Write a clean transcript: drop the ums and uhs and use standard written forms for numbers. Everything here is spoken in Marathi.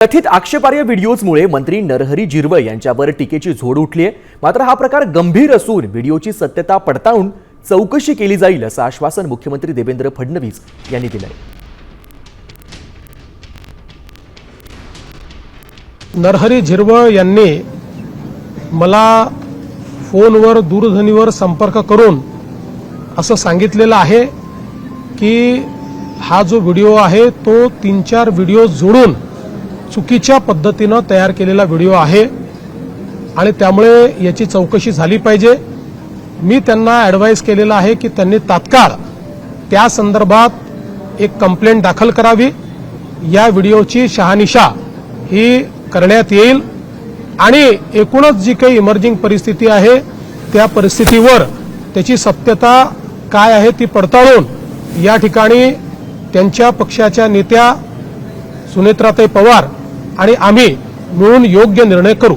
कथित आक्षेपार्ह व्हिडिओजमुळे मंत्री नरहरी झिरवळ यांच्यावर टीकेची झोड उठली आहे। मात्र हा प्रकार गंभीर असून व्हिडिओची सत्यता पडताळून चौकशी केली जाईल असं आश्वासन मुख्यमंत्री देवेंद्र फडणवीस यांनी दिलं आहे। नरहरी झिरवळ यांनी मला फोनवर दूरध्वनीवर संपर्क करून असं सांगितलेलं आहे की हा जो व्हिडिओ आहे तो 3-4 व्हिडिओ जोडून चुकीच्या पद्धतीने तयार केलेला व्हिडिओ आहे आणि त्यामुळे याची चौकशी झाली पाहिजे। मी त्यांना ॲडवाइस केलेला आहे की त्यांनी तात्काळ त्या संदर्भात एक कंप्लेंट दाखल करावी। या व्हिडिओची शहानिशा ही करण्यात येईल आणि एकूणच जी काही इमर्जिंग परिस्थिती आहे त्या परिस्थितीवर त्याची सत्यता काय आहे ती पडताळून या ठिकाणी त्यांच्या पक्षाच्या नेत्या सुनेत्राताई पवार आणि आम्ही मिळून योग्य निर्णय करू।